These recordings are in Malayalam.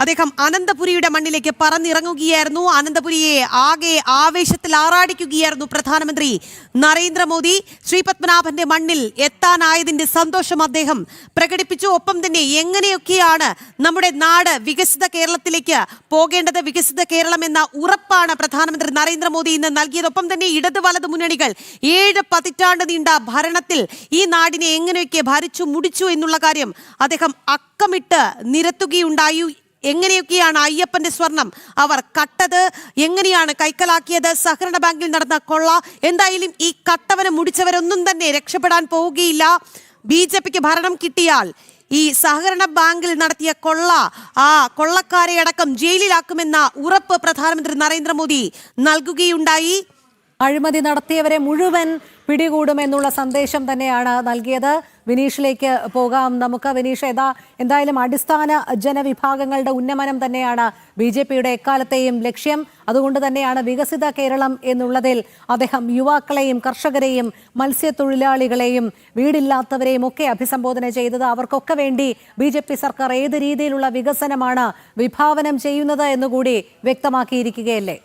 അദ്ദേഹം അനന്തപുരിയുടെ മണ്ണിലേക്ക് പറന്നിറങ്ങുകയായിരുന്നു. അനന്തപുരിയെ ആകെ ആവേശത്തിൽ ആറാടിക്കുകയായിരുന്നു പ്രധാനമന്ത്രി നരേന്ദ്രമോദി. ശ്രീപത്മനാഭന്റെ മണ്ണിൽ എത്താനായതിന്റെ സന്തോഷം അദ്ദേഹം പ്രകടിപ്പിച്ചു. ഒപ്പം തന്നെ എങ്ങനെയൊക്കെയാണ് നമ്മുടെ നാട് വികസിത കേരളത്തിലേക്ക് പോകേണ്ടത്, വികസിത കേരളം എന്ന ഉറപ്പാണ് പ്രധാനമന്ത്രി നരേന്ദ്രമോദി ഇന്ന് നൽകിയത്. ഒപ്പം തന്നെ ഇടത് വലത് മുന്നണികൾ 7 പതിറ്റാണ്ട് നീണ്ട ഭരണത്തിൽ ഈ നാടിനെ എങ്ങനെയൊക്കെ ഭരിച്ചു മുടിച്ചു എന്നുള്ള കാര്യം അദ്ദേഹം അക്കമിട്ട് നിരത്തുകയുണ്ടായി. എങ്ങനെയൊക്കെയാണ് അയ്യപ്പന്റെ സ്വർണം അവർ കട്ടത്, എങ്ങനെയാണ് കൈക്കലാക്കിയത്, സഹകരണ ബാങ്കിൽ നടന്ന കൊള്ള. എന്തായാലും ഈ കട്ടവനെ മുടിച്ചവരൊന്നും തന്നെ രക്ഷപ്പെടാൻ പോവുകയില്ല. BJPക്ക് ഭരണം കിട്ടിയാൽ ഈ സഹകരണ ബാങ്കിൽ നടത്തിയ ആ കൊള്ളക്കാരെ അടക്കം ജയിലിലാക്കുമെന്ന ഉറപ്പ് പ്രധാനമന്ത്രി നരേന്ദ്രമോദി നൽകുകയുണ്ടായി. അഴിമതി നടത്തിയവരെ മുഴുവൻ പിടികൂടുമെന്നുള്ള സന്ദേശം തന്നെയാണ് നൽകിയത്. വിനീഷിലേക്ക് പോകാം നമുക്ക്. വിനീഷ്, എന്തായാലും അടിസ്ഥാന ജനവിഭാഗങ്ങളുടെ ഉന്നമനം തന്നെയാണ് BJPയുടെ എക്കാലത്തെയും ലക്ഷ്യം. അതുകൊണ്ട് തന്നെയാണ് വികസിത കേരളം എന്നുള്ളതിൽ അദ്ദേഹം യുവാക്കളെയും കർഷകരെയും മത്സ്യത്തൊഴിലാളികളെയും വീടില്ലാത്തവരെയും ഒക്കെ അഭിസംബോധന ചെയ്തത്. അവർക്കൊക്കെ വേണ്ടി BJP സർക്കാർ ഏത് രീതിയിലുള്ള വികസനമാണ് വിഭാവനം ചെയ്യുന്നത് എന്നുകൂടി വ്യക്തമാക്കിയിരിക്കുകയല്ലേ?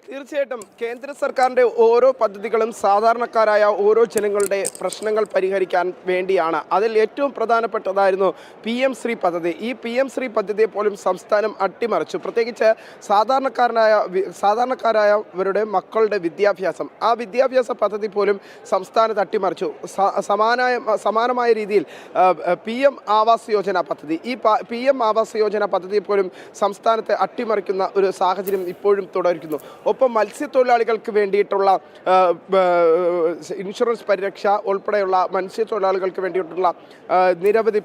തീർച്ചയായിട്ടും കേന്ദ്ര സർക്കാരിൻ്റെ ഓരോ പദ്ധതികളും സാധാരണക്കാരായ ഓരോ ജനങ്ങളുടെ പ്രശ്നങ്ങൾ പരിഹരിക്കാൻ വേണ്ടിയാണ്. അതിൽ ഏറ്റവും പ്രധാനപ്പെട്ടതായിരുന്നു PM ശ്രീ പദ്ധതി. ഈ PM ശ്രീ പദ്ധതിയെ പോലും സംസ്ഥാനം അട്ടിമറിച്ചു. പ്രത്യേകിച്ച് സാധാരണക്കാരായവരുടെ മക്കളുടെ വിദ്യാഭ്യാസം, ആ വിദ്യാഭ്യാസ പദ്ധതി പോലും സംസ്ഥാനത്ത് അട്ടിമറിച്ചു. സമാനമായ രീതിയിൽ PM ആവാസ് യോജന പദ്ധതി, ഈ PM ആവാസ് യോജന പദ്ധതിയെ പോലും സംസ്ഥാനത്തെ അട്ടിമറിക്കുന്ന ഒരു സാഹചര്യം ഇപ്പോഴും തുടരുന്നു. ഒപ്പം മത്സ്യത്തൊഴിലാളികൾക്ക് വേണ്ടിയിട്ടുള്ള ഇൻഷുറൻസ് പരിരക്ഷ ഉൾപ്പെടെയുള്ള മത്സ്യത്തൊഴിലാളികൾക്ക് വേണ്ടിയിട്ടുള്ള നിരവധി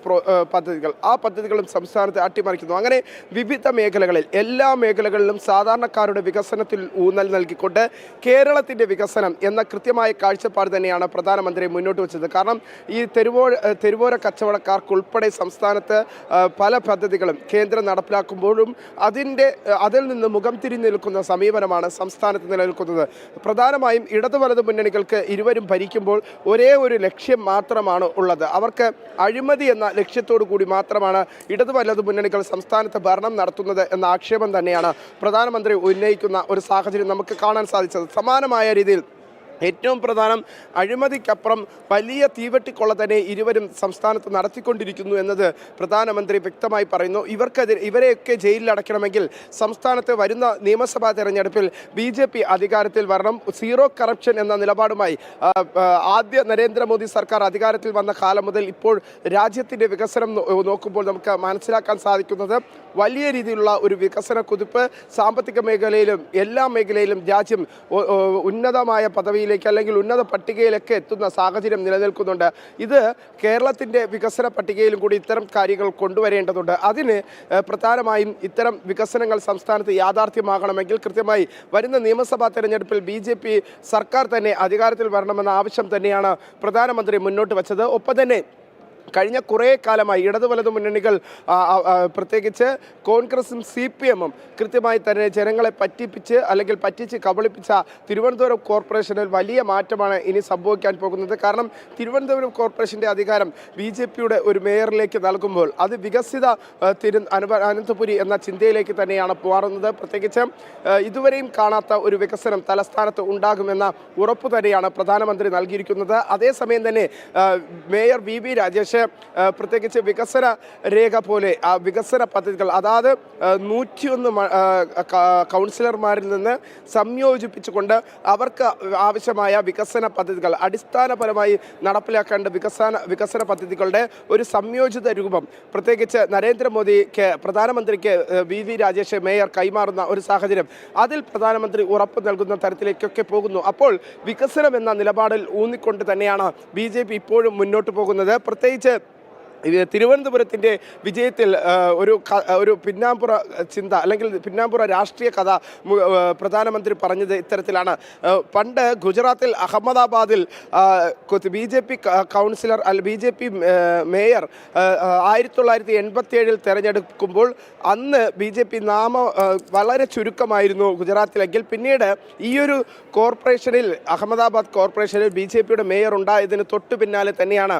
പദ്ധതികൾ, ആ പദ്ധതികളും സംസ്ഥാനത്ത് അട്ടിമറിക്കുന്നു. അങ്ങനെ വിവിധ മേഖലകളിൽ, എല്ലാ മേഖലകളിലും സാധാരണക്കാരുടെ വികസനത്തിൽ ഊന്നൽ നൽകിക്കൊണ്ട് കേരളത്തിൻ്റെ വികസനം എന്ന കൃത്യമായ കാഴ്ചപ്പാട് തന്നെയാണ് പ്രധാനമന്ത്രി മുന്നോട്ട് വെച്ചത്. കാരണം ഈ തെരുവോര കച്ചവടക്കാർക്കുൾപ്പെടെ സംസ്ഥാനത്ത് പല പദ്ധതികളും കേന്ദ്രം നടപ്പിലാക്കുമ്പോഴും അതിൽ നിന്ന് മുഖം തിരിഞ്ഞു നിൽക്കുന്ന സമീപനമാണ് സംസ്ഥാനത്ത് നിലനിൽക്കുന്നത്. പ്രധാനമായും ഇടതു വലത് മുന്നണികൾക്ക് ഇരുവരും ഭരിക്കുമ്പോൾ ഒരേ ഒരു ലക്ഷ്യം മാത്രമാണ് ഉള്ളത്. അവർക്ക് അഴിമതി എന്ന ലക്ഷ്യത്തോടു കൂടി മാത്രമാണ് ഇടതു വലത് മുന്നണികൾ സംസ്ഥാനത്ത് ഭരണം നടത്തുന്നത് എന്ന ആക്ഷേപം തന്നെയാണ് പ്രധാനമന്ത്രി ഉന്നയിക്കുന്ന ഒരു സാഹചര്യം നമുക്ക് കാണാൻ സാധിച്ചത്. സമാനമായ രീതിയിൽ ഏറ്റവും പ്രധാനം അഴിമതിക്കപ്പുറം വലിയ തീവെട്ടിക്കൊള്ള തന്നെ ഇരുവരും സംസ്ഥാനത്ത് നടത്തിക്കൊണ്ടിരിക്കുന്നു എന്നത് പ്രധാനമന്ത്രി വ്യക്തമായി പറയുന്നു. ഇവരെയൊക്കെ ജയിലിലടയ്ക്കണമെങ്കിൽ സംസ്ഥാനത്ത് വരുന്ന നിയമസഭാ തെരഞ്ഞെടുപ്പിൽ BJP അധികാരത്തിൽ വരണം. സീറോ കറപ്ഷൻ എന്ന നിലപാടുമായി ആദ്യ നരേന്ദ്രമോദി സർക്കാർ അധികാരത്തിൽ വന്ന കാലം മുതൽ ഇപ്പോൾ രാജ്യത്തിൻ്റെ വികസനം നോക്കുമ്പോൾ നമുക്ക് മനസ്സിലാക്കാൻ സാധിക്കുന്നത് വലിയ രീതിയിലുള്ള ഒരു വികസന കുതിപ്പ് സാമ്പത്തിക മേഖലയിലും എല്ലാ മേഖലയിലും രാജ്യം ഉന്നതമായ പദവിയിൽ അല്ലെങ്കിൽ ഉന്നത പട്ടികയിലൊക്കെ എത്തുന്ന സാഹചര്യം നിലനിൽക്കുന്നുണ്ട്. ഇത് കേരളത്തിൻ്റെ വികസന പട്ടികയിലും കൂടി ഇത്തരം കാര്യങ്ങൾ കൊണ്ടുവരേണ്ടതുണ്ട്. അതിന് പ്രധാനമായും ഇത്തരം വികസനങ്ങൾ സംസ്ഥാനത്ത് യാഥാർത്ഥ്യമാകണമെങ്കിൽ കൃത്യമായി വരുന്ന നിയമസഭാ തെരഞ്ഞെടുപ്പിൽ BJP സർക്കാർ തന്നെ അധികാരത്തിൽ വരണമെന്ന ആവശ്യം തന്നെയാണ് പ്രധാനമന്ത്രി മുന്നോട്ട് വച്ചത്. ഒപ്പം തന്നെ കഴിഞ്ഞ കുറേ കാലമായി ഇടതു വലതു മുന്നണികൾ, പ്രത്യേകിച്ച് കോൺഗ്രസും CPM-ഉം കൃത്യമായി തന്നെ ജനങ്ങളെ പറ്റിച്ച് കബളിപ്പിച്ച തിരുവനന്തപുരം കോർപ്പറേഷനിൽ വലിയ മാറ്റമാണ് ഇനി സംഭവിക്കാൻ പോകുന്നത്. കാരണം തിരുവനന്തപുരം കോർപ്പറേഷൻ്റെ അധികാരം BJPയുടെ ഒരു മേയറിലേക്ക് നൽകുമ്പോൾ അത് വികസിത അനന്തപുരി എന്ന ചിന്തയിലേക്ക് തന്നെയാണ് മാറുന്നത്. പ്രത്യേകിച്ച് ഇതുവരെയും കാണാത്ത ഒരു വികസനം തലസ്ഥാനത്ത് ഉണ്ടാകുമെന്ന ഉറപ്പ് തന്നെയാണ് പ്രധാനമന്ത്രി നൽകിയിരിക്കുന്നത്. അതേസമയം തന്നെ മേയർ VV രാജേഷ് പ്രത്യേകിച്ച് വികസന രേഖ പോലെ ആ വികസന പദ്ധതികൾ, അതായത് 101 കൗൺസിലർമാരിൽ നിന്ന് സംയോജിപ്പിച്ചുകൊണ്ട് അവർക്ക് ആവശ്യമായ വികസന പദ്ധതികൾ, അടിസ്ഥാനപരമായി നടപ്പിലാക്കേണ്ട വികസന പദ്ധതികളുടെ ഒരു സംയോജിത രൂപം പ്രത്യേകിച്ച് പ്രധാനമന്ത്രിക്ക് VV രാജേഷ് മേയർ കൈമാറുന്ന ഒരു സാഹചര്യം, അതിൽ പ്രധാനമന്ത്രി ഉറപ്പ് നൽകുന്ന തരത്തിലേക്കൊക്കെ പോകുന്നു. അപ്പോൾ വികസനം എന്ന നിലപാടിൽ ഊന്നിക്കൊണ്ട് തന്നെയാണ് BJP ഇപ്പോഴും മുന്നോട്ട് പോകുന്നത്. പ്രത്യേകിച്ച് തിരുവനന്തപുരത്തിൻ്റെ വിജയത്തിൽ ഒരു പിന്നാമ്പുറ ചിന്ത അല്ലെങ്കിൽ പിന്നാമ്പുറ രാഷ്ട്രീയ കഥ പ്രധാനമന്ത്രി പറഞ്ഞത് ഇത്തരത്തിലാണ്. പണ്ട് ഗുജറാത്തിൽ അഹമ്മദാബാദിൽ BJP കൗൺസിലർ BJP മേയർ 1987 തെരഞ്ഞെടുക്കുമ്പോൾ അന്ന് BJP വളരെ ചുരുക്കമായിരുന്നു ഗുജറാത്തിലെങ്കിൽ പിന്നീട് ഈയൊരു കോർപ്പറേഷനിൽ അഹമ്മദാബാദ് കോർപ്പറേഷനിൽ BJPയുടെ മേയർ ഉണ്ടായതിന് തൊട്ടു പിന്നാലെ തന്നെയാണ്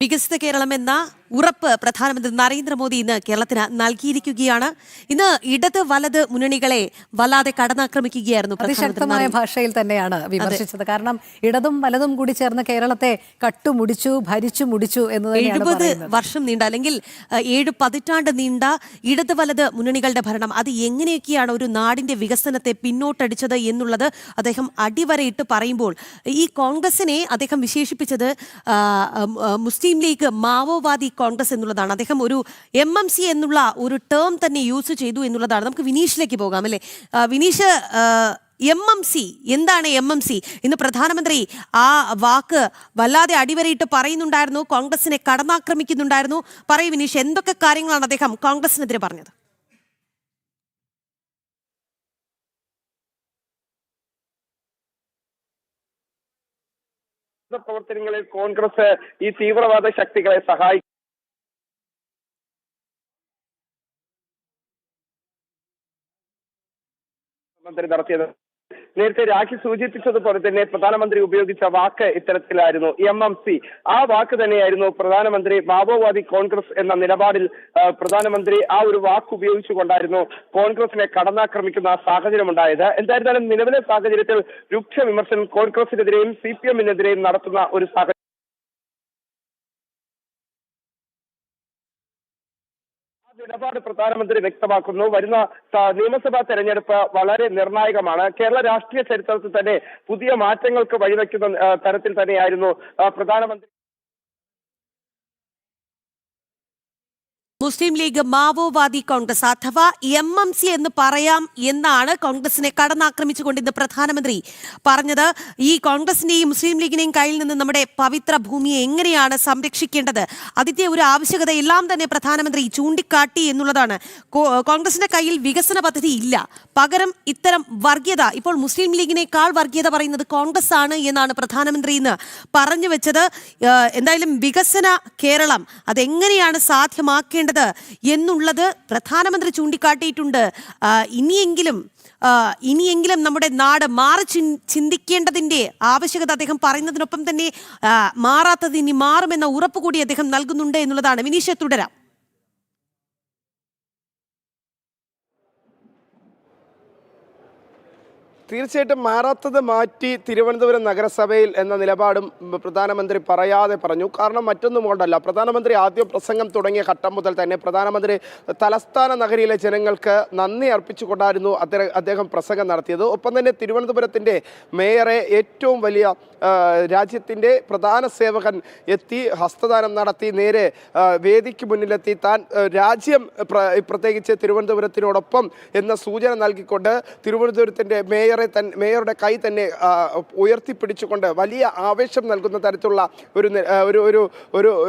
വികസിത കേരളം എന്ന ഉറപ്പ് പ്രധാനമന്ത്രി നരേന്ദ്രമോദി ഇന്ന് കേരളത്തിന് നൽകിയിരിക്കുകയാണ്. ഇന്ന് ഇടത് വലത് മുന്നണികളെ വല്ലാതെ കടന്നാക്രമിക്കുകയായിരുന്നു. അതിശക്തമായ ഭാഷയിൽ തന്നെയാണ് വിമർശിച്ചത്. കാരണം ഇടതും വലതും കൂടി ചേർന്ന് കേരളത്തെ കട്ടുമുടിച്ചു, ഭരിച്ചു മുടിച്ചു എന്ന് 70 വർഷം നീണ്ട അല്ലെങ്കിൽ 7 പതിറ്റാണ്ട് നീണ്ട ഇടത് വലത് മുന്നണികളുടെ ഭരണം അത് എങ്ങനെയൊക്കെയാണ് ഒരു നാടിന്റെ വികസനത്തെ പിന്നോട്ടടിച്ചത് എന്നുള്ളത് അദ്ദേഹം അടിവരയിട്ട് പറയുമ്പോൾ ഈ കോൺഗ്രസിനെ അദ്ദേഹം വിശേഷിപ്പിച്ചത് മുസ്ലിം ലീഗ് മാവോവാദി കോൺഗ്രസ് എന്നുള്ളതാണ്. അദ്ദേഹം ഒരു MMC എന്നുള്ള ഒരു ടേം തന്നെ യൂസ് ചെയ്തു എന്നുള്ളതാണ്. നമുക്ക് വിനീഷിലേക്ക് പോകാം അല്ലേ? വിനീഷ്, MMC എന്താണ് MMC? ഇന്ന് പ്രധാനമന്ത്രി ആ വാക്ക് വല്ലാതെ അടിവരയിട്ട് പറയുന്നുണ്ടായിരുന്നു, കോൺഗ്രസിനെ കടന്നാക്രമിക്കുന്നുണ്ടായിരുന്നു. പറയൂ വിനീഷ്, എന്തൊക്കെ കാര്യങ്ങളാണ് അദ്ദേഹം കോൺഗ്രസിനെതിരെ പറഞ്ഞത്? പ്രവർത്തനങ്ങളിൽ കോൺഗ്രസ് ഈ തീവ്രവാദ ശക്തികളെ സഹായിക്കും മന്ത്രി നടത്തിയത്. നേരത്തെ രാഖി സൂചിപ്പിച്ചതുപോലെ തന്നെ പ്രധാനമന്ത്രി ഉപയോഗിച്ച വാക്ക് ഇത്തരത്തിലായിരുന്നു, MMC. ആ വാക്ക് തന്നെയായിരുന്നു പ്രധാനമന്ത്രി മാവോവാദി കോൺഗ്രസ് എന്ന നിലപാടിൽ പ്രധാനമന്ത്രി ആ ഒരു വാക്ക് ഉപയോഗിച്ചുകൊണ്ടായിരുന്നു കോൺഗ്രസിനെ കടന്നാക്രമിക്കുന്ന സാഹചര്യം ഉണ്ടായത്. എന്തായിരുന്നാലും നിലവിലെ സാഹചര്യത്തിൽ രൂക്ഷ വിമർശനം കോൺഗ്രസിനെതിരെയും CPM-നെതിരെയും നടത്തുന്ന ഒരു സാഹചര്യം നിലപാട് പ്രധാനമന്ത്രി വ്യക്തമാക്കുന്നു. വരുന്ന നിയമസഭാ തെരഞ്ഞെടുപ്പ് വളരെ നിർണായകമാണ്. കേരള രാഷ്ട്രീയ ചരിത്രത്തിൽ തന്നെ പുതിയ മാറ്റങ്ങൾക്ക് വഴിവെക്കുന്ന തരത്തിൽ തന്നെയായിരുന്നു പ്രധാനമന്ത്രി മുസ്ലിം ലീഗ് മാവോവാദി കോൺഗ്രസ് അഥവാ MMC എന്ന് പറയാം എന്നാണ് കോൺഗ്രസിനെ കടന്നാക്രമിച്ചുകൊണ്ട് ഇന്ന് പ്രധാനമന്ത്രി പറഞ്ഞത്. ഈ കോൺഗ്രസിന്റെയും മുസ്ലിം ലീഗിനെയും കയ്യിൽ നിന്ന് നമ്മുടെ പവിത്ര ഭൂമിയെ എങ്ങനെയാണ് സംരക്ഷിക്കേണ്ടത്, അതിന്റെ ഒരു ആവശ്യകത എല്ലാം തന്നെ പ്രധാനമന്ത്രി ചൂണ്ടിക്കാട്ടി എന്നുള്ളതാണ്. കോൺഗ്രസിന്റെ കയ്യിൽ വികസന പദ്ധതി ഇല്ല, പകരം ഇത്തരം വർഗീയത, ഇപ്പോൾ മുസ്ലിം ലീഗിനേക്കാൾ വർഗീയത പറയുന്നത് കോൺഗ്രസ് ആണ് എന്നാണ് പ്രധാനമന്ത്രി ഇന്ന് പറഞ്ഞു വെച്ചത്. എന്തായാലും വികസന കേരളം അതെങ്ങനെയാണ് സാധ്യമാക്കേണ്ടത് എന്നുള്ളത് പ്രധാനമന്ത്രി ചൂണ്ടിക്കാട്ടിയിട്ടുണ്ട്. ഇനിയെങ്കിലും നമ്മുടെ നാട് മാറി ചിന്തിക്കേണ്ടതിന്റെ ആവശ്യകത അദ്ദേഹം പറയുന്നതിനൊപ്പം തന്നെ മാറാത്തത് ഇനി മാറുമെന്ന ഉറപ്പ് കൂടി അദ്ദേഹം നൽകുന്നുണ്ട് എന്നുള്ളതാണ്. വിനീഷ്, തുടരാം. തീർച്ചയായിട്ടും മാറാത്തത് മാറ്റി തിരുവനന്തപുരം നഗരസഭയിൽ എന്ന നിലപാടും പ്രധാനമന്ത്രി പറയാതെ പറഞ്ഞു. കാരണം മറ്റൊന്നും കൊണ്ടല്ല, പ്രധാനമന്ത്രി ആദ്യം പ്രസംഗം തുടങ്ങിയ ഘട്ടം മുതൽ തന്നെ പ്രധാനമന്ത്രി തലസ്ഥാന നഗരിയിലെ ജനങ്ങൾക്ക് നന്ദി അർപ്പിച്ചുകൊണ്ടായിരുന്നു അദ്ദേഹം പ്രസംഗം നടത്തിയത്. ഒപ്പം തന്നെ തിരുവനന്തപുരത്തിൻ്റെ മേയറെ ഏറ്റവും വലിയ രാജ്യത്തിൻ്റെ പ്രധാന സേവകൻ എത്തി ഹസ്തദാനം നടത്തി നേരെ വേദിക്ക് മുന്നിലെത്തി താൻ രാജ്യം പ്രത്യേകിച്ച് തിരുവനന്തപുരത്തിനോടൊപ്പം എന്ന സൂചന നൽകിക്കൊണ്ട് തിരുവനന്തപുരത്തിൻ്റെ മേയറുടെ കൈ തന്നെ ഉയർത്തിപ്പിടിച്ചുകൊണ്ട് വലിയ ആവേശം നൽകുന്ന തരത്തിലുള്ള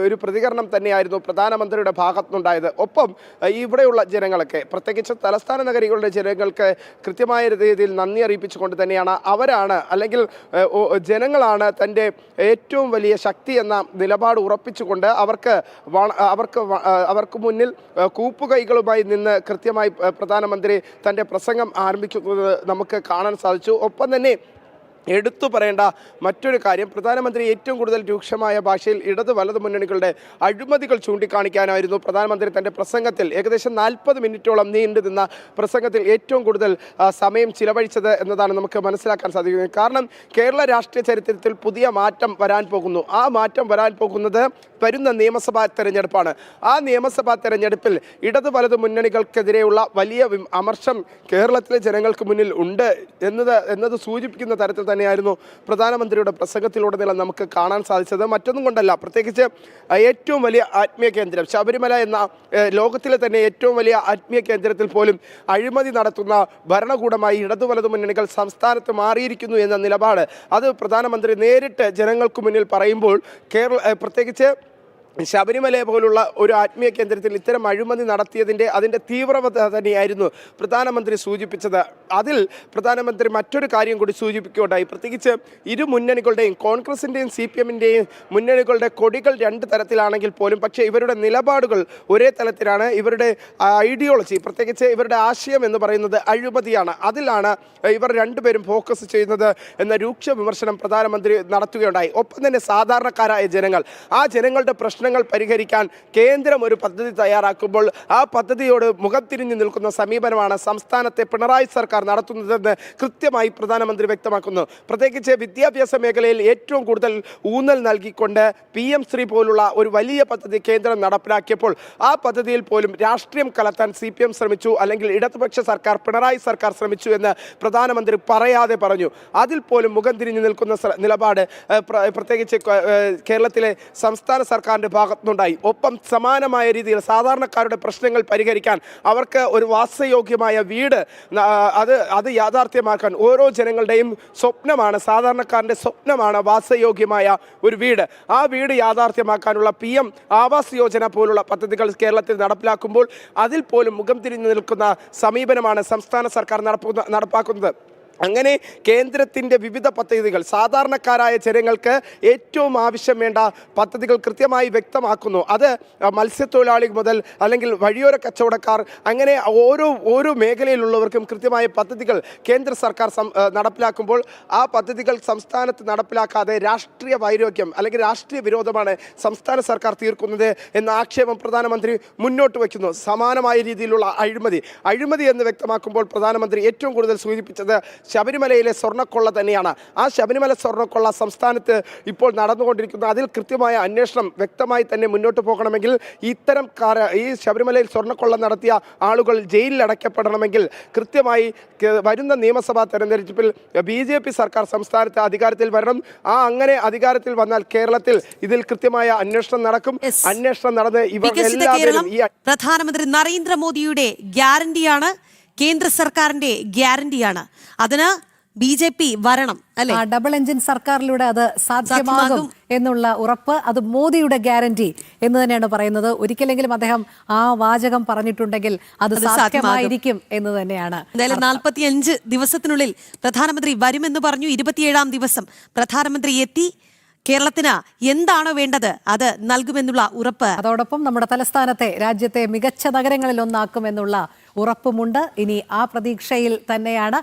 ഒരു പ്രതികരണം തന്നെയായിരുന്നു പ്രധാനമന്ത്രിയുടെ ഭാഗത്തുനിന്നുണ്ടായത്. ഒപ്പം ഇവിടെയുള്ള ജനങ്ങളൊക്കെ പ്രത്യേകിച്ച് തലസ്ഥാന നഗരികളുടെ ജനങ്ങൾക്ക് കൃത്യമായ രീതിയിൽ നന്ദി അറിയിപ്പിച്ചുകൊണ്ട് തന്നെയാണ് അവരാണ് അല്ലെങ്കിൽ ജനങ്ങളാണ് തൻ്റെ ഏറ്റവും വലിയ ശക്തി എന്ന നിലപാട് ഉറപ്പിച്ചുകൊണ്ട് അവർക്ക് മുന്നിൽ കൂപ്പുകൈകളുമായി നിന്ന് കൃത്യമായി പ്രധാനമന്ത്രി തൻ്റെ പ്രസംഗം ആരംഭിക്കുന്നത് നമുക്ക് കാണാൻ സാധിച്ചു. ഒപ്പം തന്നെ എടുത്തു പറയേണ്ട മറ്റൊരു കാര്യം, പ്രധാനമന്ത്രി ഏറ്റവും കൂടുതൽ രൂക്ഷമായ ഭാഷയിൽ ഇടത് വലത് മുന്നണികളുടെ അഴിമതികൾ ചൂണ്ടിക്കാണിക്കാനായിരുന്നു പ്രധാനമന്ത്രി തൻ്റെ പ്രസംഗത്തിൽ ഏകദേശം 40 മിനിറ്റോളം നീണ്ടു നിന്ന പ്രസംഗത്തിൽ ഏറ്റവും കൂടുതൽ സമയം ചിലവഴിച്ചത് എന്നതാണ് നമുക്ക് മനസ്സിലാക്കാൻ സാധിക്കുന്നത്. കാരണം കേരള രാഷ്ട്രീയ ചരിത്രത്തിൽ പുതിയ മാറ്റം വരാൻ പോകുന്നു. ആ മാറ്റം വരാൻ പോകുന്നത് വരുന്ന നിയമസഭാ തെരഞ്ഞെടുപ്പാണ്. ആ നിയമസഭാ തെരഞ്ഞെടുപ്പിൽ ഇടത് വലത് മുന്നണികൾക്കെതിരെയുള്ള വലിയ അമർഷം കേരളത്തിലെ ജനങ്ങൾക്ക് മുന്നിൽ ഉണ്ട് എന്നത് സൂചിപ്പിക്കുന്ന തരത്തിൽ തന്നെയായിരുന്നു പ്രധാനമന്ത്രിയുടെ പ്രസംഗത്തിലുടനീളം നമുക്ക് കാണാൻ സാധിച്ചത്. മറ്റൊന്നും കൊണ്ടല്ല, പ്രത്യേകിച്ച് ഏറ്റവും വലിയ ആത്മീയ കേന്ദ്രം ശബരിമല എന്ന ലോകത്തിലെ തന്നെ ഏറ്റവും വലിയ ആത്മീയ കേന്ദ്രത്തിൽ പോലും അഴിമതി നടത്തുന്ന ഭരണകൂടമായി ഇടതു വലതു മുന്നണികൾ സംസ്ഥാനത്ത് മാറിയിരിക്കുന്നു എന്ന നിലപാട് അത് പ്രധാനമന്ത്രി നേരിട്ട് ജനങ്ങൾക്ക് മുന്നിൽ പറയുമ്പോൾ പ്രത്യേകിച്ച് ശബരിമല പോലുള്ള ഒരു ആത്മീയ കേന്ദ്രത്തിൽ ഇത്തരം അഴിമതി നടത്തിയതിൻ്റെ അതിൻ്റെ തീവ്രത തന്നെയായിരുന്നു പ്രധാനമന്ത്രി സൂചിപ്പിച്ചത്. അതിൽ പ്രധാനമന്ത്രി മറ്റൊരു കാര്യം കൂടി സൂചിപ്പിക്കുകയുണ്ടായി. പ്രത്യേകിച്ച് ഇരു മുന്നണികളുടെയും കോൺഗ്രസിൻ്റെയും CPM-ൻ്റെയും മുന്നണികളുടെ കൊടികൾ രണ്ട് തരത്തിലാണെങ്കിൽ പോലും പക്ഷേ ഇവരുടെ നിലപാടുകൾ ഒരേ തലത്തിലാണ്. ഇവരുടെ ഐഡിയോളജി, പ്രത്യേകിച്ച് ഇവരുടെ ആശയം എന്ന് പറയുന്നത് അഴിമതിയാണ്. അതിലാണ് ഇവർ രണ്ടുപേരും ഫോക്കസ് ചെയ്യുന്നത് എന്ന രൂക്ഷ വിമർശനം പ്രധാനമന്ത്രി നടത്തുകയുണ്ടായി. ഒപ്പം തന്നെ സാധാരണക്കാരായ ജനങ്ങൾ, ആ ജനങ്ങളുടെ പ്രശ്നങ്ങൾ പരിഹരിക്കാൻ കേന്ദ്രം ഒരു പദ്ധതി തയ്യാറാക്കുമ്പോൾ ആ പദ്ധതിയോട് മുഖം തിരിഞ്ഞു നിൽക്കുന്ന സമീപനമാണ് സംസ്ഥാനത്തെ പിണറായി സർക്കാർ നടത്തുന്നതെന്ന് കൃത്യമായി പ്രധാനമന്ത്രി വ്യക്തമാക്കുന്നു. പ്രത്യേകിച്ച് വിദ്യാഭ്യാസ മേഖലയിൽ ഏറ്റവും കൂടുതൽ ഊന്നൽ നൽകിക്കൊണ്ട് PM ശ്രീ പോലുള്ള ഒരു വലിയ പദ്ധതി കേന്ദ്രം നടപ്പിലാക്കിയപ്പോൾ ആ പദ്ധതിയിൽ പോലും രാഷ്ട്രീയം കലർത്താൻ CPM ശ്രമിച്ചു, അല്ലെങ്കിൽ ഇടതുപക്ഷ സർക്കാർ പിണറായി സർക്കാർ ശ്രമിച്ചു എന്ന് പ്രധാനമന്ത്രി പറയാതെ പറഞ്ഞു. അതിൽ പോലും മുഖം തിരിഞ്ഞു നിൽക്കുന്ന നിലപാട് പ്രത്യേകിച്ച് കേരളത്തിലെ സംസ്ഥാന സർക്കാരിൻ്റെ ഭാഗത്തുനിന്നുണ്ടായി. ഒപ്പം സമാനമായ രീതിയിൽ സാധാരണക്കാരുടെ പ്രശ്നങ്ങൾ പരിഹരിക്കാൻ, അവർക്ക് ഒരു വാസയോഗ്യമായ വീട് അത് യാഥാർത്ഥ്യമാക്കാൻ ഓരോ ജനങ്ങളുടെയും സ്വപ്നമാണ്, സാധാരണക്കാരൻ്റെ സ്വപ്നമാണ് വാസയോഗ്യമായ ഒരു വീട്. ആ വീട് യാഥാർത്ഥ്യമാക്കാനുള്ള PM ആവാസ് യോജന പോലുള്ള പദ്ധതികൾ കേരളത്തിൽ നടപ്പിലാക്കുമ്പോൾ അതിൽ പോലും മുഖം തിരിഞ്ഞു നിൽക്കുന്ന സമീപനമാണ് സംസ്ഥാന സർക്കാർ നടപ്പാക്കുന്നത്. അങ്ങനെ കേന്ദ്രത്തിൻ്റെ വിവിധ പദ്ധതികൾ സാധാരണക്കാരായ ജനങ്ങൾക്ക് ഏറ്റവും ആവശ്യം വേണ്ട പദ്ധതികൾ കൃത്യമായി വ്യക്തമാക്കുന്നു. അത് മത്സ്യത്തൊഴിലാളി മുതൽ അല്ലെങ്കിൽ വഴിയോര കച്ചവടക്കാർ, അങ്ങനെ ഓരോ മേഖലയിലുള്ളവർക്കും കൃത്യമായ പദ്ധതികൾ കേന്ദ്ര സർക്കാർ നടപ്പിലാക്കുമ്പോൾ ആ പദ്ധതികൾ സംസ്ഥാനത്ത് നടപ്പിലാക്കാതെ രാഷ്ട്രീയ വൈരോഗ്യം അല്ലെങ്കിൽ രാഷ്ട്രീയ വിരോധമാണ് സംസ്ഥാന സർക്കാർ തീർക്കുന്നത് എന്ന ആക്ഷേപം പ്രധാനമന്ത്രി മുന്നോട്ട് വയ്ക്കുന്നു. സമാനമായ രീതിയിലുള്ള അഴിമതി എന്ന് വ്യക്തമാക്കുമ്പോൾ പ്രധാനമന്ത്രി ഏറ്റവും കൂടുതൽ സൂചിപ്പിച്ചത് ശബരിമലയിലെ സ്വർണ്ണക്കൊള്ള തന്നെയാണ്. ആ ശബരിമല സ്വർണ്ണക്കൊള്ള സംസ്ഥാനത്ത് ഇപ്പോൾ നടന്നുകൊണ്ടിരിക്കുന്നു. അതിൽ കൃത്യമായ അന്വേഷണം വ്യക്തമായി തന്നെ മുന്നോട്ട് പോകണമെങ്കിൽ ഈ ശബരിമലയിൽ സ്വർണ്ണക്കൊള്ള നടത്തിയ ആളുകൾ ജയിലിൽ അടയ്ക്കപ്പെടണമെങ്കിൽ കൃത്യമായി വരുന്ന നിയമസഭാ തെരഞ്ഞെടുപ്പിൽ BJP സർക്കാർ സംസ്ഥാനത്ത് അധികാരത്തിൽ വരണം. അങ്ങനെ അധികാരത്തിൽ വന്നാൽ കേരളത്തിൽ ഇതിൽ കൃത്യമായ അന്വേഷണം നടക്കും. അന്വേഷണം നടന്ന് ഇവർ എല്ലാവരും പ്രധാനമന്ത്രി നരേന്ദ്രമോദിയുടെ ഗ്യാരണ്ടിയാണ്, കേന്ദ്ര സർക്കാരിന്റെ ഗ്യാരണ്ടിയാണ്. അതിന് BJP വരണം, അല്ലെ? ഡബിൾ എഞ്ചിൻ സർക്കാരിലൂടെ അത് സാധ്യമാകും എന്നുള്ള ഉറപ്പ്, അത് മോദിയുടെ ഗ്യാരണ്ടി എന്ന് തന്നെയാണ് പറയുന്നത്. ഒരിക്കലെങ്കിലും അദ്ദേഹം ആ വാചകം പറഞ്ഞിട്ടുണ്ടെങ്കിൽ അത് സാധ്യമായിരിക്കും എന്ന് തന്നെയാണ്. എന്തായാലും 45 ദിവസത്തിനുള്ളിൽ പ്രധാനമന്ത്രി വരുമെന്ന് പറഞ്ഞു. 27-ാം ദിവസം പ്രധാനമന്ത്രി എത്തി. കേരളത്തിന് എന്താണോ വേണ്ടത് അത് നൽകുമെന്നുള്ള ഉറപ്പ്, അതോടൊപ്പം നമ്മുടെ തലസ്ഥാനത്തെ രാജ്യത്തെ മികച്ച നഗരങ്ങളിൽ ഒന്നാക്കുമെന്നുള്ള ഉറപ്പുമുണ്ട്. ഇനി ആ പ്രതീക്ഷയിൽ തന്നെയാണ്.